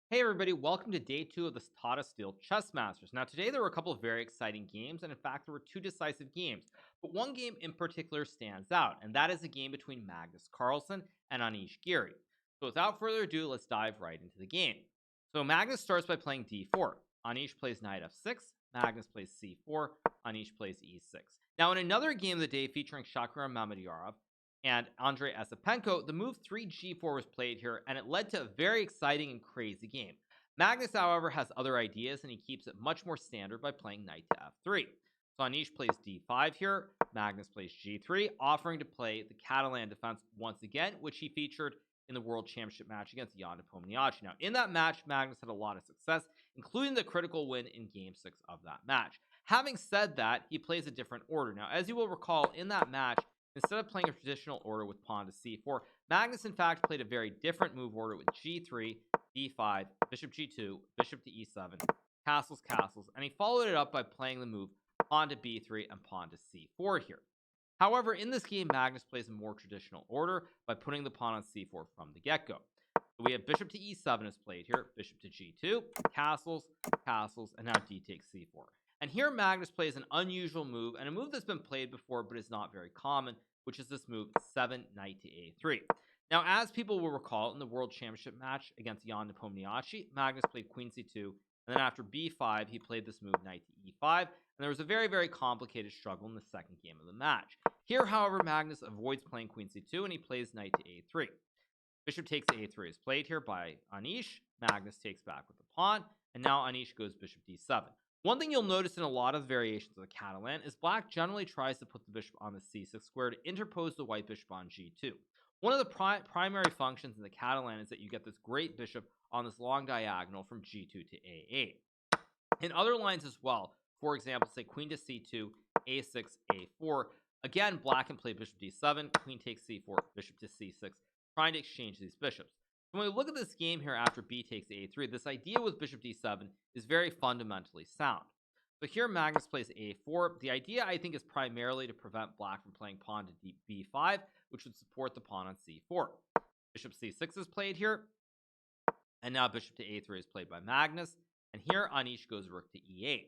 Hey everybody, welcome to day 2 of the Tata Steel Chess Masters. Now today there were a couple of very exciting games, and in fact there were two decisive games. But one game in particular stands out, and that is a game between Magnus Carlsen and Anish Giri. So without further ado, let's dive right into the game. So Magnus starts by playing d4. Anish plays knight f6, Magnus plays c4, Anish plays e6. Now in another game of the day featuring Shakira Mamedyarov and Andrei Asipenko, the move 3g4 was played here, and it led to a very exciting and crazy game. Magnus, however, has other ideas, and he keeps it much more standard by playing knight to f3. So Anish plays d5 here, Magnus plays g3, offering to play the Catalan defense once again, which he featured in the World Championship match against Jan Nepomniachtchi. Now, in that match, Magnus had a lot of success, including the critical win in Game 6 of that match. Having said that, he plays a different order. Now, as you will recall, in that match, instead of playing a traditional order with pawn to c4, Magnus in fact played a very different move order with g3, d5, bishop g2, bishop to e7, castles, castles, and he followed it up by playing the move pawn to b3 and pawn to c4 here. However, in this game, Magnus plays a more traditional order by putting the pawn on c4 from the get-go. So we have bishop to e7 is played here, bishop to g2, castles, castles, and now d takes c4. And here Magnus plays an unusual move, and a move that's been played before but is not very common, which is this move 7 knight to a3. Now, as people will recall, in the World Championship match against Jan Nepomniachtchi, Magnus played queen c2, and then after b5, he played this move knight to e5, and there was a very, very complicated struggle in the second game of the match. Here, however, Magnus avoids playing queen c2, and he plays knight to a3. Bishop takes a3 is played here by Anish. Magnus takes back with the pawn, and now Anish goes bishop d7. One thing you'll notice in a lot of the variations of the Catalan is black generally tries to put the bishop on the c6 square to interpose the white bishop on g2. One of the primary functions in the Catalan is that you get this great bishop on this long diagonal from g2 to a8. In other lines as well, for example, say queen to c2, a6, a4, again, black can play bishop d7, queen takes c4, bishop to c6, trying to exchange these bishops. So when we look at this game here after b takes a3, this idea with bishop d7 is very fundamentally sound. So here Magnus plays a4. The idea, I think, is primarily to prevent black from playing pawn to b5, which would support the pawn on c4. Bishop c6 is played here, and now bishop to a3 is played by Magnus, and here Anish goes rook to e8.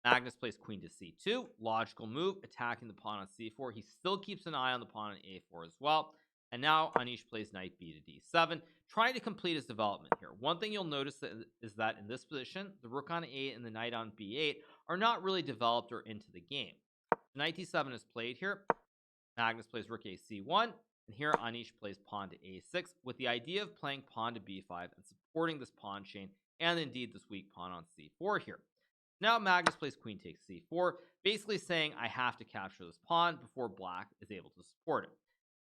Magnus plays queen to c2, logical move, attacking the pawn on c4. He still keeps an eye on the pawn on a4 as well. And now Anish plays knight b to d7, trying to complete his development here. One thing you'll notice is that in this position, the rook on a8 and the knight on b8 are not really developed or into the game. Knight d7 is played here. Magnus plays rook a c1, and here Anish plays pawn to a6 with the idea of playing pawn to b5 and supporting this pawn chain and indeed this weak pawn on c4 here. Now Magnus plays queen takes c4, basically saying I have to capture this pawn before black is able to support it.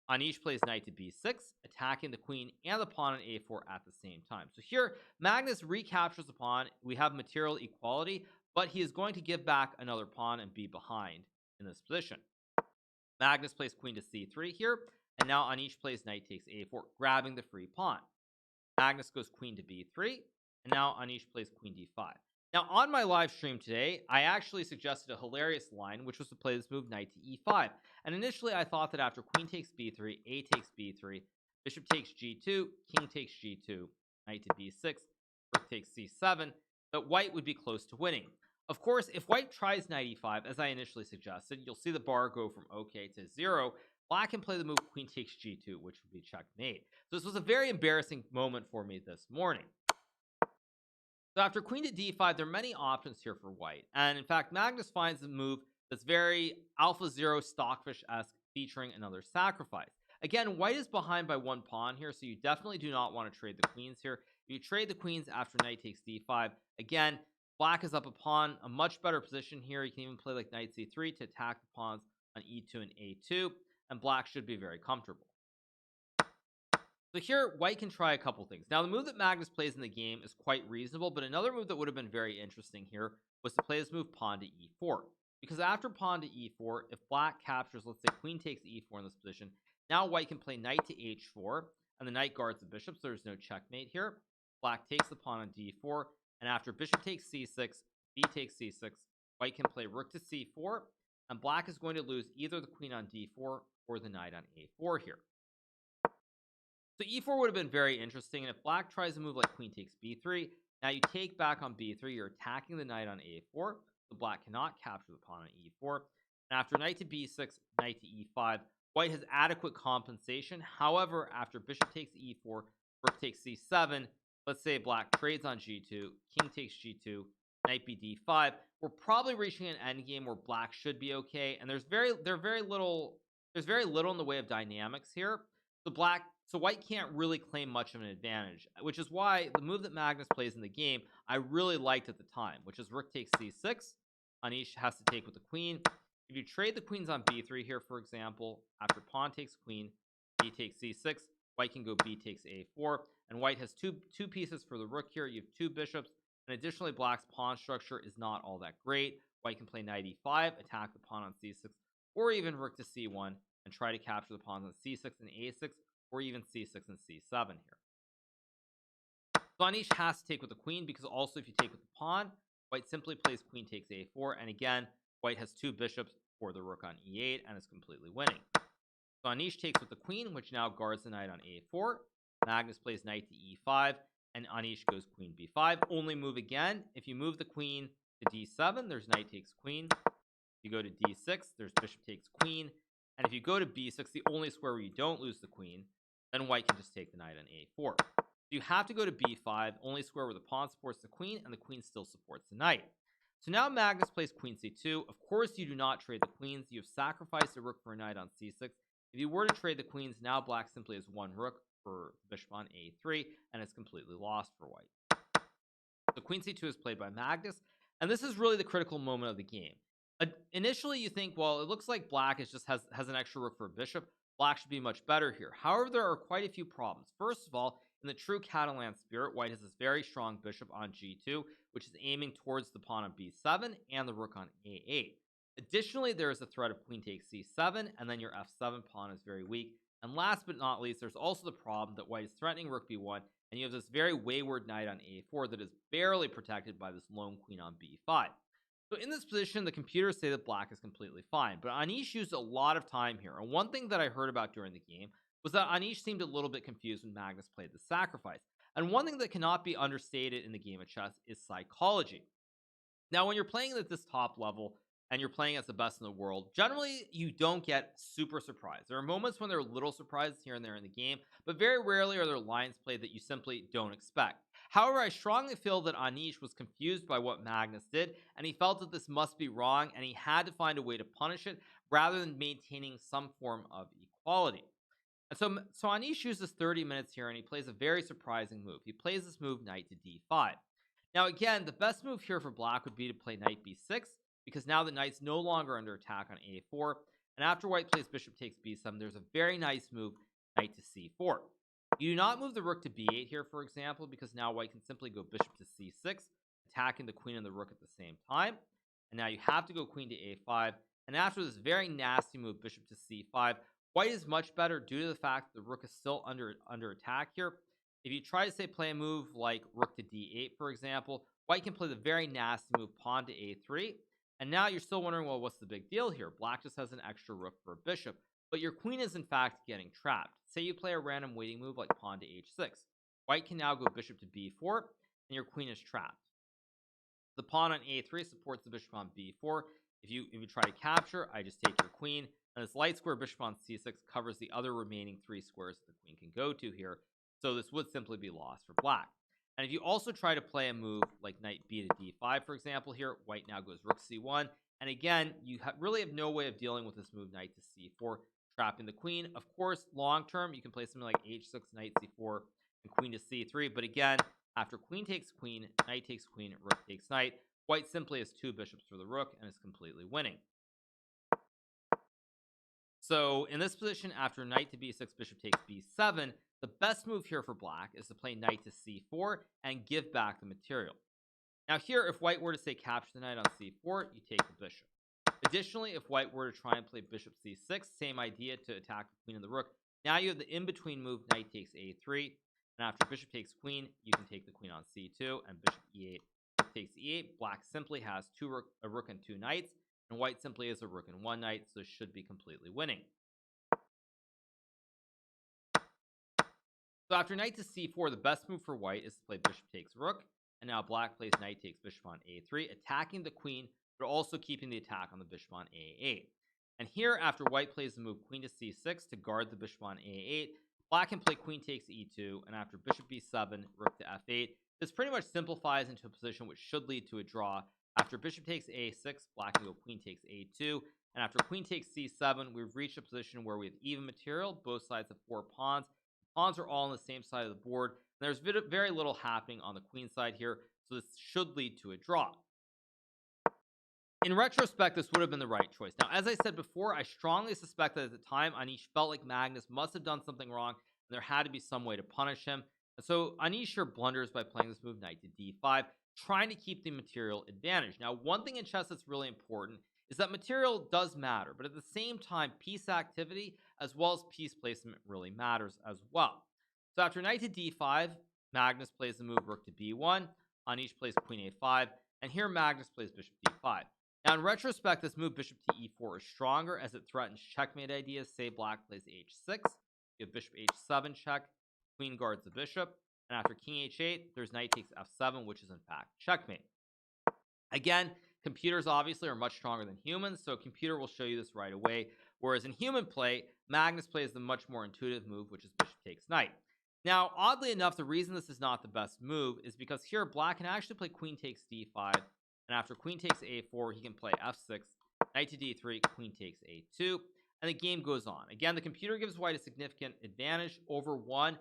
Anish plays knight to b6, attacking the queen and the pawn on a4 at the same time. So here, Magnus recaptures the pawn. We have material equality, but he is going to give back another pawn and be behind in this position. Magnus plays queen to c3 here, and now Anish plays knight takes a4, grabbing the free pawn. Magnus goes queen to b3, and now Anish plays queen d5. Now, on my live stream today, I actually suggested a hilarious line, which was to play this move knight to e5. And initially, I thought that after queen takes b3, a takes b3, bishop takes g2, king takes g2, knight to b6, rook takes c7, that white would be close to winning. Of course, if white tries knight e5, as I initially suggested, you'll see the bar go from okay to 0. Black can play the move queen takes g2, which would be checkmate. So this was a very embarrassing moment for me this morning. So after queen to d5, there are many options here for white. And in fact, Magnus finds a move that's very AlphaZero Stockfish-esque, featuring another sacrifice. Again, white is behind by one pawn here, so you definitely do not want to trade the queens here. If you trade the queens after knight takes d5, again, black is up a pawn, a much better position here. You can even play like knight c3 to attack the pawns on e2 and a2, and black should be very comfortable. So here, white can try a couple things. Now, the move that Magnus plays in the game is quite reasonable, but another move that would have been very interesting here was to play this move pawn to e4. Because after pawn to e4, if black captures, let's say queen takes e4 in this position, now white can play knight to h4, and the knight guards the bishop, so there's no checkmate here. Black takes the pawn on d4, and after bishop takes c6, b takes c6, white can play rook to c4, and black is going to lose either the queen on d4 or the knight on a4 here. So e4 would have been very interesting, and if black tries to move like queen takes b3, now you take back on b3, you're attacking the knight on a4, so black cannot capture the pawn on e4, and after knight to b6, knight to e5, white has adequate compensation. However, after bishop takes e4, rook takes c7, let's say black trades on g2, king takes g2, knight b d5, we're probably reaching an endgame where black should be okay, and there's very little in the way of dynamics here. So white can't really claim much of an advantage, which is why the move that Magnus plays in the game I really liked at the time, which is rook takes c6. Anish has to take with the queen. If you trade the queens on b3 here, for example, after pawn takes queen, b takes c6, white can go b takes a4, and white has two pieces for the rook here. You have two bishops, and additionally, black's pawn structure is not all that great. White can play knight e5, attack the pawn on c6, or even rook to c1 and try to capture the pawns on c6 and a6, or even c6 and c7 here. So Anish has to take with the queen, because also if you take with the pawn, white simply plays queen takes a4, and again, white has two bishops for the rook on e8 and is completely winning. So Anish takes with the queen, which now guards the knight on a4. Magnus plays knight to e5, and Anish goes queen b5. Only move again. If you move the queen to d7, there's knight takes queen. If you go to d6, there's bishop takes queen. And if you go to b6, the only square where you don't lose the queen, then white can just take the knight on a4. So you have to go to b5, only square where the pawn supports the queen and the queen still supports the knight. So now Magnus plays queen c2. Of course, you do not trade the queens. You have sacrificed a rook for a knight on c6. If you were to trade the queens, now black simply has one rook for bishop on a3, and it's completely lost for white. So queen c2 is played by Magnus, and this is really the critical moment of the game. Initially, you think, well, it looks like black has an extra rook for a bishop. Black should be much better here. However, there are quite a few problems. First of all, in the true Catalan spirit, white has this very strong bishop on g2, which is aiming towards the pawn on b7 and the rook on a8. Additionally, there is a threat of queen takes c7, and then your f7 pawn is very weak. And last but not least, there's also the problem that white is threatening rook b1, and you have this very wayward knight on a4 that is barely protected by this lone queen on b5. So in this position, the computers say that black is completely fine, but Anish used a lot of time here. And one thing that I heard about during the game was that Anish seemed a little bit confused when Magnus played the sacrifice. And one thing that cannot be understated in the game of chess is psychology. Now, when you're playing at this top level and you're playing as the best in the world, generally you don't get super surprised. There are moments when there are little surprises here and there in the game, but very rarely are there lines played that you simply don't expect. However, I strongly feel that Anish was confused by what Magnus did, and he felt that this must be wrong, and he had to find a way to punish it rather than maintaining some form of equality. And so Anish uses 30 minutes here, and he plays a very surprising move. He plays this move, knight to d5. Now, again, the best move here for black would be to play knight b6, because now the knight's no longer under attack on a4. And after white plays bishop takes b7, there's a very nice move, knight to c4. You do not move the rook to b8 here, for example, because now white can simply go bishop to c6, attacking the queen and the rook at the same time. And now you have to go queen to a5. And after this very nasty move, bishop to c5, white is much better due to the fact that the rook is still under attack here. If you try to, say, play a move like rook to d8, for example, white can play the very nasty move pawn to a3. And now you're still wondering, well, what's the big deal here? Black just has an extra rook for a bishop, but your queen is in fact getting trapped. Say you play a random waiting move like pawn to h6. White can now go bishop to b4, and your queen is trapped. The pawn on a3 supports the bishop on b4. If you try to capture, I just take your queen, and this light square bishop on c6 covers the other remaining 3 squares that the queen can go to here. So this would simply be lost for black. And if you also try to play a move like knight b to d5, for example, here, white now goes rook c1. And again, you really have no way of dealing with this move, knight to c4, trapping the queen. Of course, long term, you can play something like h6, knight c4, and queen to c3. But again, after queen takes queen, knight takes queen, rook takes knight, white simply has 2 bishops for the rook and is completely winning. So in this position, after knight to b6, bishop takes b7, the best move here for black is to play knight to c4 and give back the material. Now here, if white were to, say, capture the knight on c4, you take the bishop. Additionally, if white were to try and play bishop c6, same idea to attack the queen and the rook. Now you have the in-between move, knight takes a3, and after bishop takes queen, you can take the queen on c2, and bishop e8, rook takes e8. Black simply has a rook and 2 knights, and white simply has a rook and 1 knight, so should be completely winning. So after knight to c4, the best move for white is to play bishop takes rook, and now black plays knight takes bishop on a3, attacking the queen, but also keeping the attack on the bishop on a8. And here, after white plays the move queen to c6 to guard the bishop on a8, black can play queen takes e2, and after bishop b7, rook to f8. This pretty much simplifies into a position which should lead to a draw. After bishop takes a6, black can go queen takes a2, and after queen takes c7, we've reached a position where we have even material. Both sides have 4 pawns. Pawns are all on the same side of the board. And there's very little happening on the queen side here, so this should lead to a draw. In retrospect, this would have been the right choice. Now, as I said before, I strongly suspect that at the time, Anish felt like Magnus must have done something wrong, and there had to be some way to punish him. And so Anish here blunders by playing this move, knight to d5, trying to keep the material advantage. Now, one thing in chess that's really important is that material does matter, but at the same time, piece activity as well as piece placement really matters as well. So after knight to d5, Magnus plays the move rook to b1, Anish plays queen a5, and here Magnus plays bishop d5. Now, in retrospect, this move bishop to e4 is stronger as it threatens checkmate ideas. Say black plays h6, you have bishop h7 check, queen guards the bishop, and after king h8, there's knight takes f7, which is in fact checkmate. Again, computers obviously are much stronger than humans, so a computer will show you this right away. Whereas in human play, Magnus plays the much more intuitive move, which is bishop takes knight. Now, oddly enough, the reason this is not the best move is because here black can actually play queen takes d5, and after queen takes a4, he can play f6, knight to d3, queen takes a2, and the game goes on. Again, the computer gives white a significant advantage over one,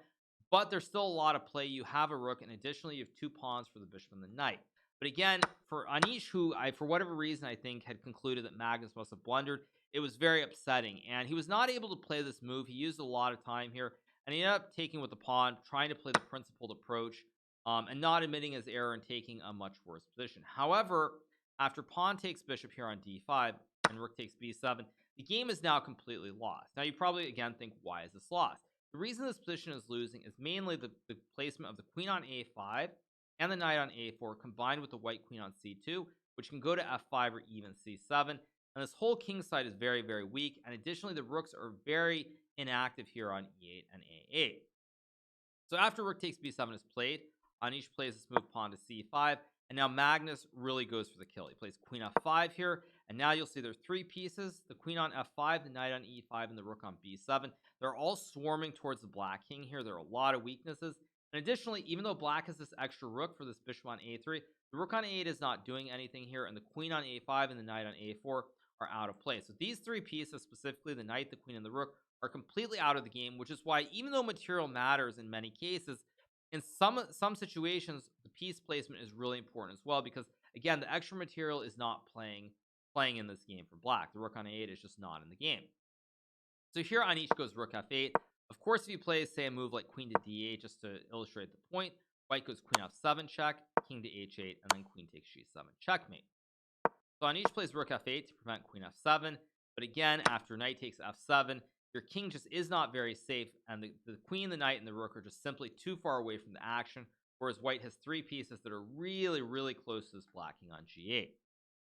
but there's still a lot of play. You have a rook, and additionally, you have 2 pawns for the bishop and the knight. But again, for Anish, who for whatever reason I think had concluded that Magnus must have blundered, it was very upsetting, and he was not able to play this move. He used a lot of time here, and he ended up taking with the pawn, trying to play the principled approach, and not admitting his error and taking a much worse position. However, after pawn takes bishop here on d5 and rook takes b7, the game is now completely lost. Now, you probably, again, think, why is this lost? The reason this position is losing is mainly the placement of the queen on a5 and the knight on a4 combined with the white queen on c2, which can go to f5 or even c7. And this whole king side is very, very weak. And additionally, the rooks are very inactive here on e8 and a8. So after rook takes b7 is played, Anish plays this move pawn to c5, and now Magnus really goes for the kill. He plays queen f5 here, and now you'll see there's 3 pieces, the queen on f5, the knight on e5, and the rook on b7. They're all swarming towards the black king here. There are a lot of weaknesses. And additionally, even though black has this extra rook for this bishop on a3, the rook on a8 is not doing anything here, and the queen on a5 and the knight on a4 are out of play. So these 3 pieces, specifically the knight, the queen, and the rook, are completely out of the game, which is why even though material matters in many cases, in some situations, the piece placement is really important as well, because again, the extra material is not playing in this game for black. The rook on a8 is just not in the game. So here Anish goes rook f8. Of course, if he plays, say, a move like queen to d8, just to illustrate the point, white goes queen f7 check, king to h8, and then queen takes g7 checkmate. So Anish plays rook f8 to prevent queen f7, but again, after knight takes f7, your king just is not very safe, and the queen, the knight, and the rook are just simply too far away from the action, whereas white has 3 pieces that are really, really close to this black king on g8.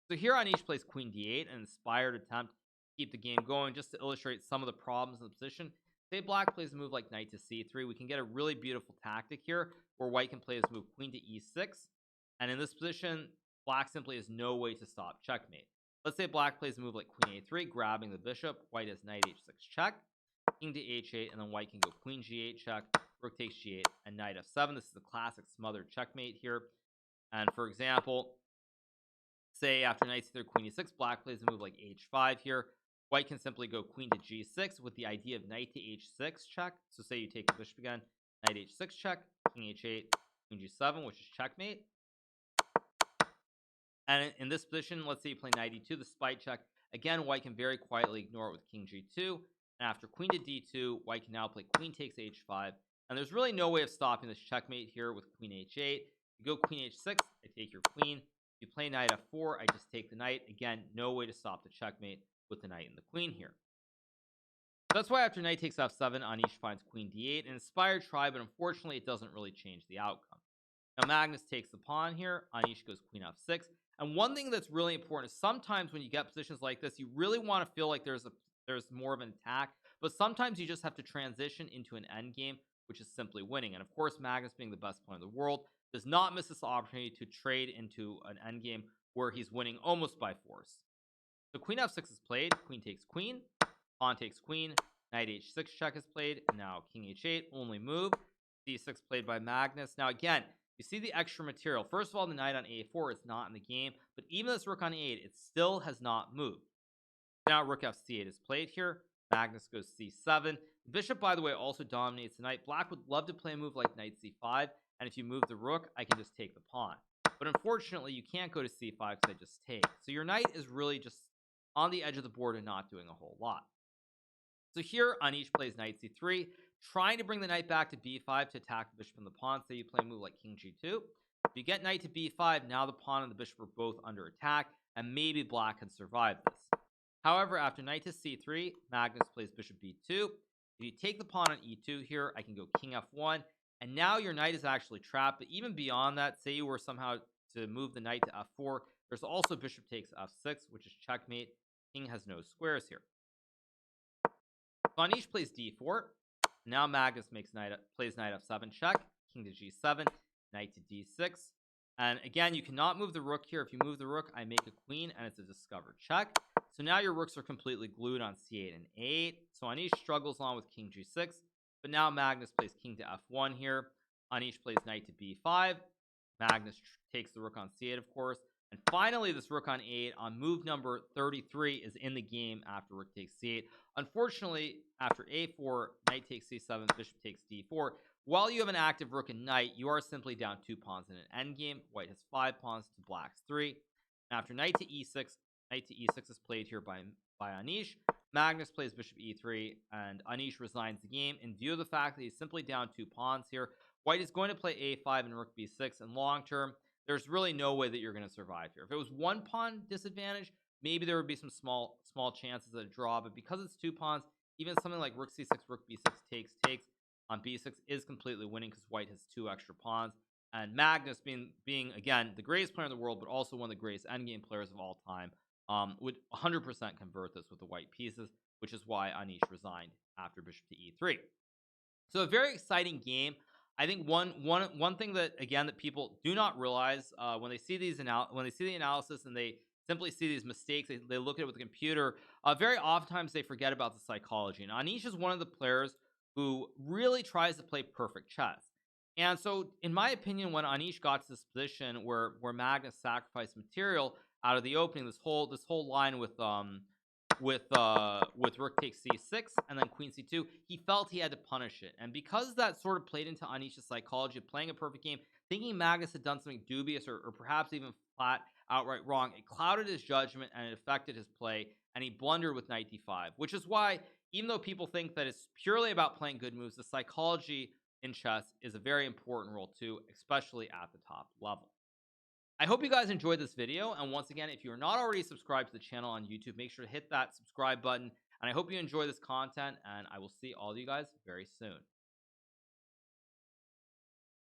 So here Anish plays queen d8, an inspired attempt to keep the game going, just to illustrate some of the problems in the position. Say black plays a move like knight to c3, we can get a really beautiful tactic here, where white can play his move queen to e6, and in this position, black simply has no way to stop checkmate. Let's say black plays a move like queen a3, grabbing the bishop. White has knight h6 check, king to h8, and then white can go queen g8 check, rook takes g8, and knight f7. This is a classic smothered checkmate here. And for example, say after knight c3, queen e6, black plays a move like h5 here. White can simply go queen to g6 with the idea of knight to h6 check. So say you take the bishop again, knight h6 check, king h8, queen g7, which is checkmate. And in this position, let's say you play knight e2, the spite check. Again, white can very quietly ignore it with king g2. And after queen to d2, white can now play queen takes h5. And there's really no way of stopping this checkmate here with queen h8. You go queen h6, I take your queen. If you play knight f4, I just take the knight. Again, no way to stop the checkmate with the knight and the queen here. So that's why after knight takes f7, Anish finds queen d8. An inspired try, but unfortunately, it doesn't really change the outcome. Now, Magnus takes the pawn here. Anish goes queen f6. And one thing that's really important is sometimes when you get positions like this, you really want to feel like there's more of an attack, but sometimes you just have to transition into an endgame, which is simply winning. And of course, Magnus, being the best player in the world, does not miss this opportunity to trade into an endgame where he's winning almost by force. So queen f6 is played, queen takes queen, pawn takes queen, knight h6 check is played, and now king h8, only move. c6 played by Magnus. Now again, you see the extra material. First of all, the knight on a4 is not in the game, but even this rook on e8, it still has not moved. Now rook f8 is played here. Magnus goes c7. The bishop, by the way, also dominates the knight. Black would love to play a move like knight c5, and if you move the rook, I can just take the pawn. But unfortunately, you can't go to c5 because I just take. So your knight is really just on the edge of the board and not doing a whole lot. So here, Anish plays knight c3, trying to bring the knight back to b5 to attack the bishop and the pawn. Say you play a move like king g2. If you get knight to b5, now the pawn and the bishop are both under attack, and maybe black can survive this. However, after knight to c3, Magnus plays bishop b2. If you take the pawn on e2 here, I can go king f1, and now your knight is actually trapped. But even beyond that, say you were somehow to move the knight to f4, there's also bishop takes f6, which is checkmate. King has no squares here. So Anish plays d4. Now Magnus plays knight f7 check, king to g7, knight to d6. And again, you cannot move the rook here. If you move the rook, I make a queen, and it's a discovered check. So now your rooks are completely glued on c8 and a8. So Anish struggles on with king g6, but now Magnus plays king to f1 here. Anish plays knight to b5. Magnus takes the rook on c8, of course. And finally, this rook on a8 on move number 33 is in the game after rook takes c8. Unfortunately, after a4, knight takes c7, bishop takes d4. While you have an active rook and knight, you are simply down 2 pawns in an endgame. White has 5 pawns to black's 3. After knight to e6 is played here by Anish. Magnus plays bishop e3, and Anish resigns the game in view of the fact that he's simply down 2 pawns here. White is going to play a5 and rook b6, and long term, there's really no way that you're going to survive here. If it was 1 pawn disadvantage, maybe there would be some small chances at a draw, but because it's 2 pawns, even something like rook c6, rook b6 takes on b6 is completely winning because white has 2 extra pawns. And Magnus, being again the greatest player in the world, but also one of the greatest endgame players of all time, would 100% convert this with the white pieces, which is why Anish resigned after bishop to e3. So a very exciting game. I think one thing that again that people do not realize when they see the analysis and they simply see these mistakes, they look at it with the computer. Very oftentimes they forget about the psychology. And Anish is one of the players who really tries to play perfect chess. And so, in my opinion, when Anish got to this position where Magnus sacrificed material out of the opening, this whole line with rook takes c6 and then queen c2, he felt he had to punish it. And because that sort of played into Anish's psychology of playing a perfect game, thinking Magnus had done something dubious or perhaps even flat outright wrong, it clouded his judgment and it affected his play, and he blundered with knight d5, which is why, even though people think that it's purely about playing good moves, the psychology in chess is a very important role too, especially at the top level. I hope you guys enjoyed this video, and once again, if you're not already subscribed to the channel on YouTube, make sure to hit that subscribe button, and I hope you enjoy this content, and I will see all of you guys very soon.